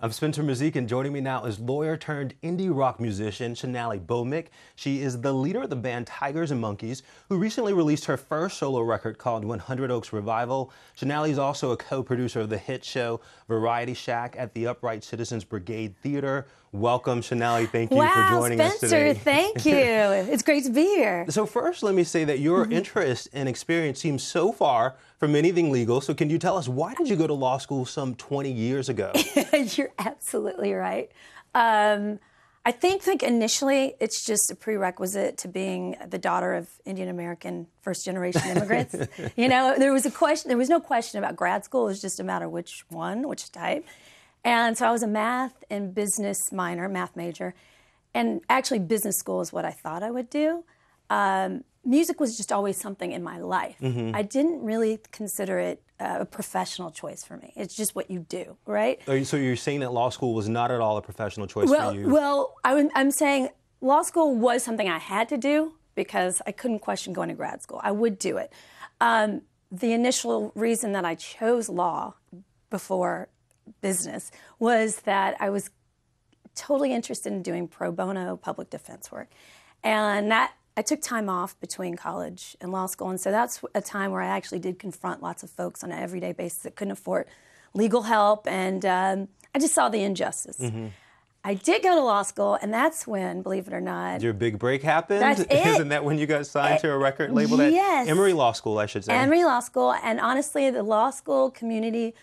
I'm Spencer Mazyck, and joining me now is lawyer turned indie rock musician Shonali Bhowmik. She is the leader of the band Tigers and Monkeys, who recently released her first solo record called 100 Oaks Revival. Shonali is also a co-producer of the hit show Variety Shac at the Upright Citizens Brigade Theater. Welcome, Shonali. Thank you for joining us today. Spencer, thank you. It's great to be here. So first, let me say that your interest and experience seems so far from anything legal. So can you tell us, why did you go to law school some 20 years ago? You're absolutely right. I think initially it's just a prerequisite to being the daughter of Indian American first-generation immigrants. You know, there was no question about grad school. It was just a matter of which type. And so I was a math and business minor, math major, and actually business school is what I thought I would do. Music was just always something in my life. I didn't really consider it a professional choice for me. It's just what you do, right? So you're saying that law school was not at all a professional choice for you? Well, I'm saying law school was something I had to do because I couldn't question going to grad school. I would do it. The initial reason that I chose law before business was that I was totally interested in doing pro bono public defense work. And I took time off between college and law school, and so that's a time where I actually did confront lots of folks on an everyday basis that couldn't afford legal help, and I just saw the injustice. I did go to law school, and that's when, believe it or not, your big break happened? That's it. Isn't that when you got signed to a record label? Yes. Emory Law School, I should say. Emory Law School, and honestly, the law school community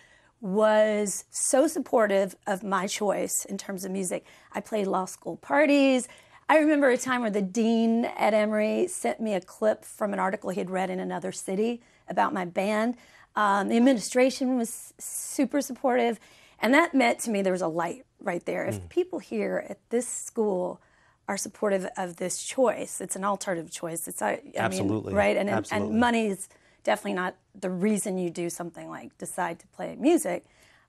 was so supportive of my choice in terms of music. I played law school parties. I remember a time where the dean at Emory sent me a clip from an article he had read in another city about my band. The administration was super supportive, and that meant to me there was a light right there. If people here at this school are supportive of this choice, it's an alternative choice. Absolutely. Mean, right? Absolutely. And money is definitely not the reason you do something like decide to play music.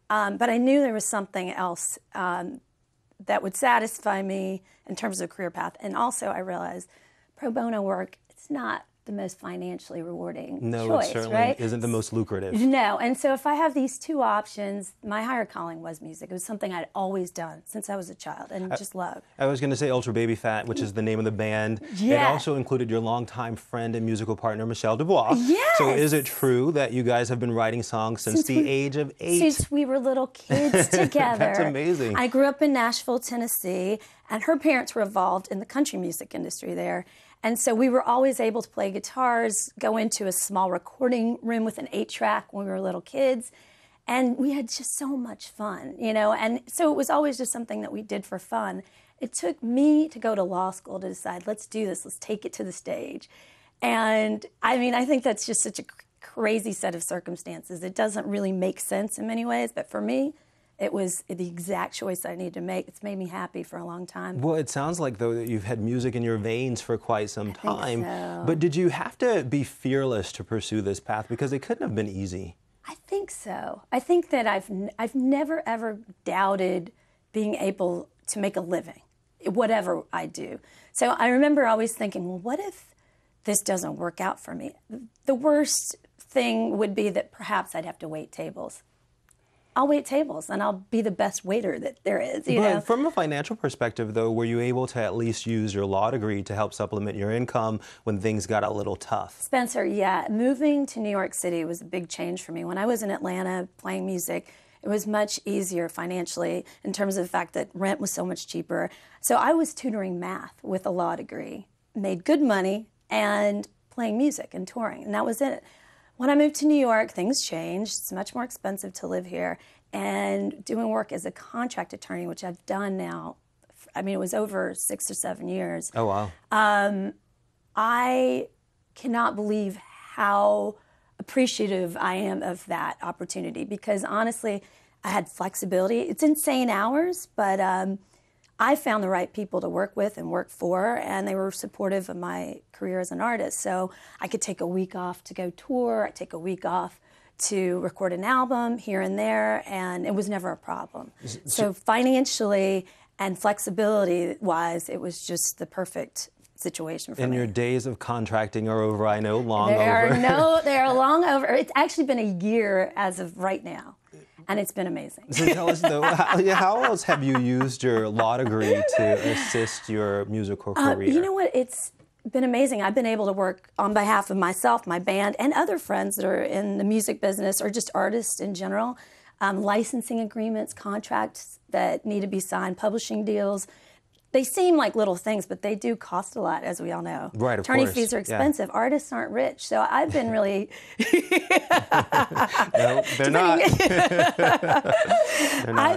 But I knew there was something else that would satisfy me in terms of a career path. And also I realized pro bono work, it's not the most financially rewarding choice, it certainly right? isn't the most lucrative. No, and so if I have these two options, my higher calling was music. It was something I'd always done since I was a child and just loved. I was going to say Ultra Baby Fat, which is the name of the band. Yeah. It also included your longtime friend and musical partner, Michelle Dubois. Yes. So is it true that you guys have been writing songs since the age of 8? Since we were little kids together. That's amazing. I grew up in Nashville, Tennessee, and her parents were involved in the country music industry there. And so we were always able to play guitars, go into a small recording room with an 8-track when we were little kids. And we had just so much fun, you know. And so it was always just something that we did for fun. It took me to go to law school to decide, let's do this, let's take it to the stage. And I mean, I think that's just such a crazy set of circumstances. It doesn't really make sense in many ways, but for me, it was the exact choice I needed to make. It's made me happy for a long time. Well, it sounds like, though, that you've had music in your veins for quite some time. I think so. But did you have to be fearless to pursue this path? Because it couldn't have been easy. I think so. I think that I've never, ever doubted being able to make a living, whatever I do. So I remember always thinking, well, what if this doesn't work out for me? The worst thing would be that perhaps I'd have to wait tables. I'll wait tables, and I'll be the best waiter that there is, you know? From a financial perspective, though, were you able to at least use your law degree to help supplement your income when things got a little tough? Spencer, yeah. Moving to New York City was a big change for me. When I was in Atlanta playing music, it was much easier financially in terms of the fact that rent was so much cheaper. So I was tutoring math with a law degree, made good money, and playing music and touring, and that was it. When I moved to New York, things changed. It's much more expensive to live here. And doing work as a contract attorney, which I've done now, I mean, it was over 6 or 7 years. Oh, wow. I cannot believe how appreciative I am of that opportunity because, honestly, I had flexibility. It's insane hours, but I found the right people to work with and work for, and they were supportive of my career as an artist. So I could take a week off to go tour, I'd take a week off to record an album here and there, and it was never a problem. So financially and flexibility-wise, it was just the perfect situation for me. And your days of contracting are over, I know, long They over. are long over. It's actually been a year as of right now. and it's been amazing. So tell us, though, how else have you used your law degree to assist your musical career? You know what? It's been amazing. I've been able to work on behalf of myself, my band, and other friends that are in the music business or just artists in general. Licensing agreements, contracts that need to be signed, publishing deals. They seem like little things, but they do cost a lot, as we all know. Right, of Attorney course. fees are expensive. Yeah. Artists aren't rich. So I've been really... No, they're not. They're not.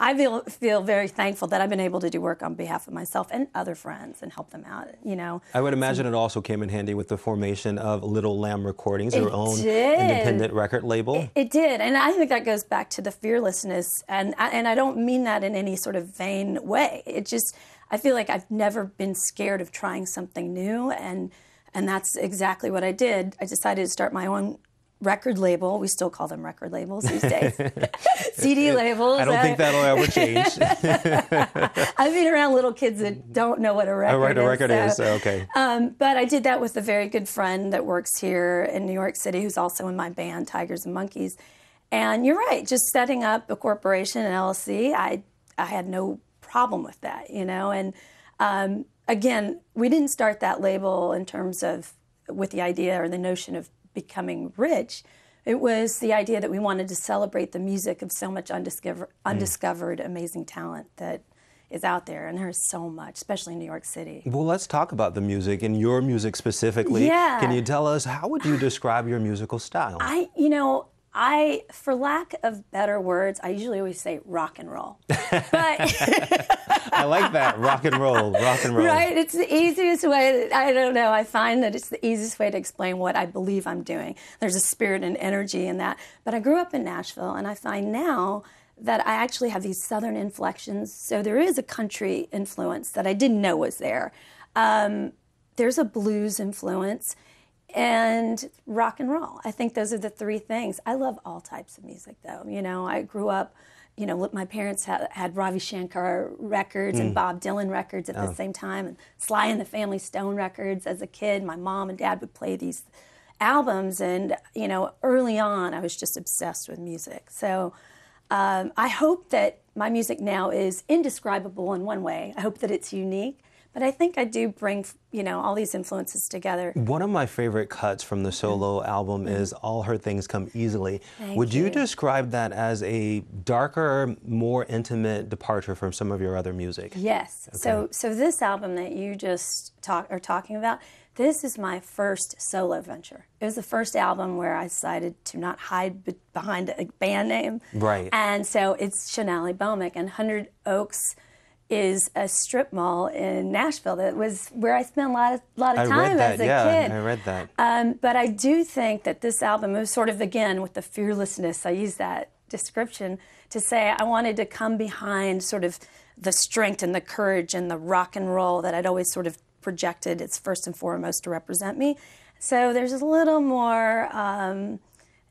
I feel very thankful that I've been able to do work on behalf of myself and other friends and help them out, you know. I would imagine it also came in handy with the formation of Little Lamb Recordings, your own independent record label. It did, and I think that goes back to the fearlessness, and I don't mean that in any sort of vain way. It just, I feel like I've never been scared of trying something new, and that's exactly what I did. I decided to start my own record label. We still call them record labels these days. CD labels. I don't think that'll ever change. I've been around little kids that don't know what a record is. Okay. But I did that with a very good friend that works here in New York City, who's also in my band, Tigers and Monkeys. And you're right, just setting up a corporation, an LLC, I had no problem with that, you know. And again, we didn't start that label in terms of with the idea or the notion of becoming rich. It was the idea that we wanted to celebrate the music of so much undiscovered amazing talent that is out there, and there's so much, especially in New York City. Well, let's talk about the music and your music specifically. Yeah. Can you tell us, how would you describe your musical style? For lack of better words, I usually always say rock and roll. But I like that, rock and roll. Right, it's the easiest way, I don't know, I find that it's the easiest way to explain what I believe I'm doing. There's a spirit and energy in that. But I grew up in Nashville, and I find now that I actually have these southern inflections. So there is a country influence that I didn't know was there. There's a blues influence. And rock and roll. I think those are the three things. I love all types of music, though. You know, I grew up, you know, my parents had Ravi Shankar records and Bob Dylan records at the same time, and Sly and the Family Stone records as a kid. My mom and dad would play these albums, and, you know, early on, I was just obsessed with music. So I hope that my music now is indescribable in one way. I hope that it's unique. But I think I do bring, you know, all these influences together. One of my favorite cuts from the solo album is All Her Things Come Easily. Would you describe that as a darker, more intimate departure from some of your other music? Yes. Okay. So this album that you just are talking about, this is my first solo venture. It was the first album where I decided to not hide behind a band name. Right. And so it's Shonali Bhowmik, and 100 Oaks is a strip mall in Nashville that was where I spent a lot of time as a kid. I read that. But I do think that this album was sort of, again, with the fearlessness, I use that description to say I wanted to come behind sort of the strength and the courage and the rock and roll that I'd always sort of projected it's first and foremost to represent me. So there's a little more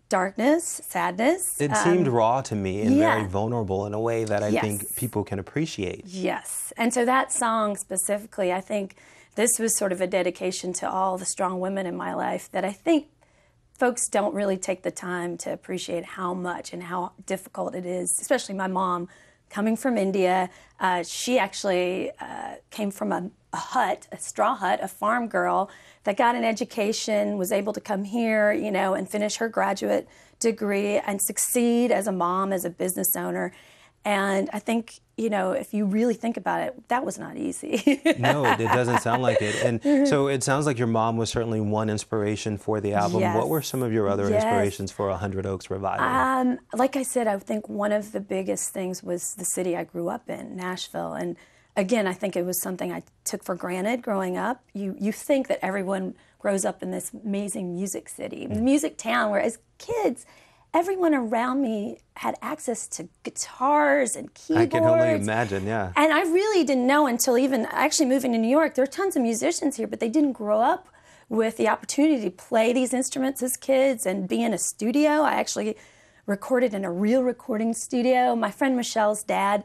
darkness, sadness. It seemed raw to me and very vulnerable in a way that I think people can appreciate. Yes. And so that song specifically, I think this was sort of a dedication to all the strong women in my life that I think folks don't really take the time to appreciate how much and how difficult it is, especially my mom coming from India. She actually came from a straw hut, a farm girl that got an education, was able to come here, you know, and finish her graduate degree and succeed as a mom, as a business owner. And I think, you know, if you really think about it, that was not easy. No, it doesn't sound like it. And so it sounds like your mom was certainly one inspiration for the album. Yes. What were some of your other inspirations for 100 Oaks Revival? Like I said, I think one of the biggest things was the city I grew up in, Nashville. And again, I think it was something I took for granted growing up. You think that everyone grows up in this amazing music city, music town, where as kids, everyone around me had access to guitars and keyboards. I can only imagine, yeah. And I really didn't know until even actually moving to New York. There are tons of musicians here, but they didn't grow up with the opportunity to play these instruments as kids and be in a studio. I actually recorded in a real recording studio. My friend Michelle's dad,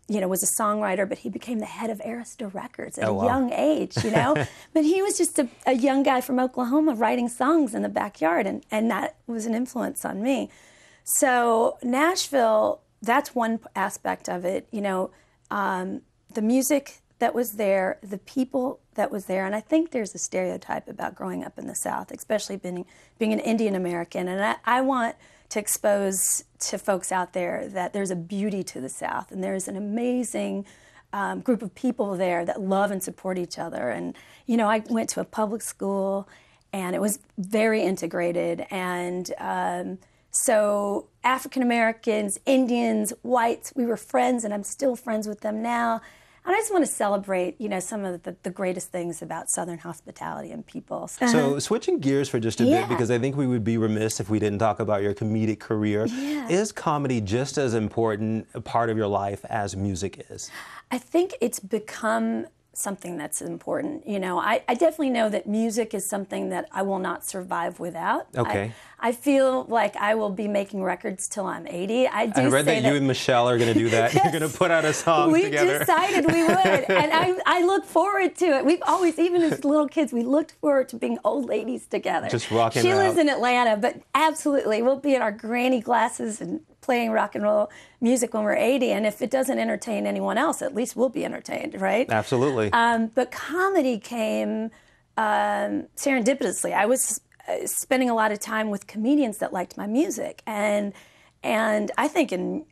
was a songwriter, but he became the head of Arista Records at a young age, you know. But he was just a young guy from Oklahoma writing songs in the backyard, and that was an influence on me. So Nashville, that's one aspect of it. The music that was there, the people that was there, and I think there's a stereotype about growing up in the South, especially being an Indian American, and I want to expose to folks out there that there's a beauty to the South, and there's an amazing group of people there that love and support each other. And I went to a public school, and it was very integrated, and so African Americans, Indians, whites, we were friends, and I'm still friends with them now. And I just want to celebrate, some of the greatest things about Southern hospitality and people. So switching gears for just a bit, because I think we would be remiss if we didn't talk about your comedic career. Yeah. Is comedy just as important a part of your life as music is? I think it's become something that's important. I definitely know that music is something that I will not survive without. Okay. I feel like I will be making records till I'm 80. I read that you and Michelle are going to do that. Yes. You're going to put out a song together. We decided we would, and I look forward to it. We've always, even as little kids, we looked forward to being old ladies together. Just rocking She out. lives in Atlanta, but absolutely, we'll be in our granny glasses and playing rock and roll music when we're 80, and if it doesn't entertain anyone else, at least we'll be entertained, right? Absolutely. But comedy came serendipitously. I was spending a lot of time with comedians that liked my music, and I think in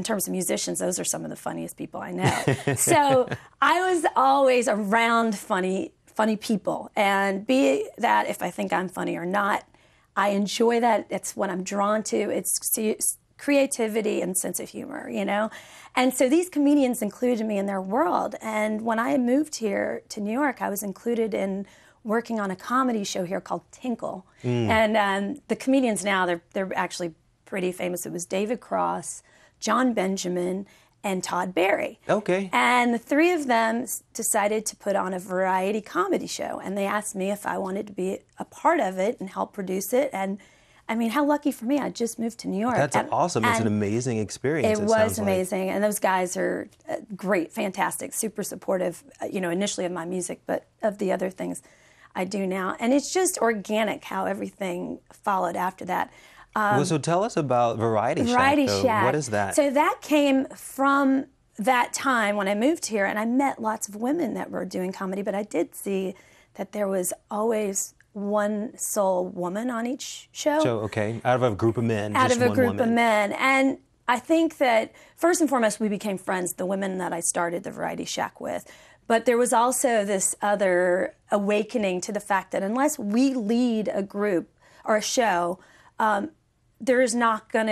terms of musicians, those are some of the funniest people I know. So I was always around funny people, and be that if I think I'm funny or not, I enjoy that. It's what I'm drawn to. It's creativity and sense of humor, And so these comedians included me in their world. And when I moved here to New York, I was included in working on a comedy show here called Tinkle. And the comedians now, they're actually pretty famous. It was David Cross, John Benjamin, and Todd Barry. Okay. And the three of them decided to put on a variety comedy show. And they asked me if I wanted to be a part of it and help produce it. And I mean, how lucky for me. I just moved to New York. That's awesome. It's an amazing experience. It was amazing. And those guys are great, fantastic, super supportive, initially of my music, but of the other things I do now. And it's just organic how everything followed after that. So tell us about Variety Shac. Variety Shac. What is that? So that came from that time when I moved here, and I met lots of women that were doing comedy, but I did see that there was always one sole woman on each show. So, okay, out of a group of men, out just of a one group woman. of men. And I think that, first and foremost, we became friends, the women that I started the Variety Shac with. But there was also this other awakening to the fact that unless we lead a group or a show, it's not going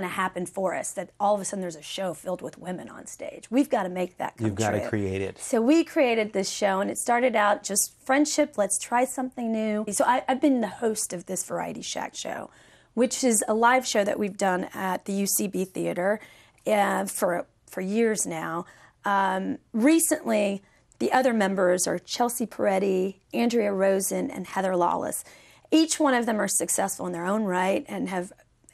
to happen for us that all of a sudden there's a show filled with women on stage. We've got to make that come You've got true. to create it. So we created this show, and it started out just friendship, let's try something new. So I've been the host of this Variety Shac show, which is a live show that we've done at the UCB Theater for years now. Recently, the other members are Chelsea Peretti, Andrea Rosen, and Heather Lawless. Each one of them are successful in their own right and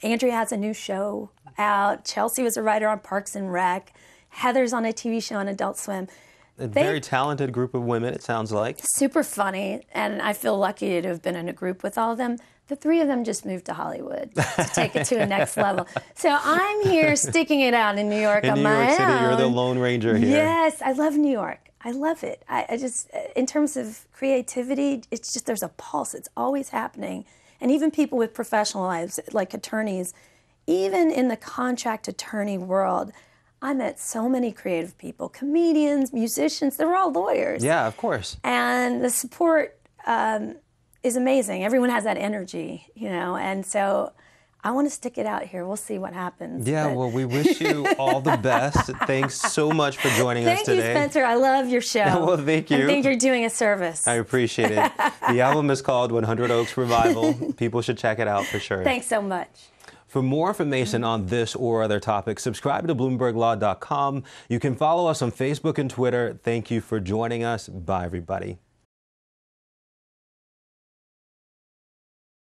Andrea has a new show out. Chelsea was a writer on Parks and Rec. Heather's on a TV show on Adult Swim. A very talented group of women, it sounds like. Super funny, and I feel lucky to have been in a group with all of them. The three of them just moved to Hollywood to take it to a next level. So I'm here sticking it out in New York on my own. In New York City, you're the Lone Ranger here. Yes, I love New York. I love it. I just, in terms of creativity, it's just, there's a pulse. It's always happening. And even people with professional lives, like attorneys, even in the contract attorney world, I met so many creative people, comedians, musicians, they were all lawyers. Yeah, of course. And the support is amazing. Everyone has that energy, and so I want to stick it out here. We'll see what happens. Yeah, well, we wish you all the best. Thanks so much for joining us today. Thank you, Spencer. I love your show. Well, thank you. I think you're doing a service. I appreciate it. The album is called 100 Oaks Revival. People should check it out for sure. Thanks so much. For more information on this or other topics, subscribe to BloombergLaw.com. You can follow us on Facebook and Twitter. Thank you for joining us. Bye, everybody.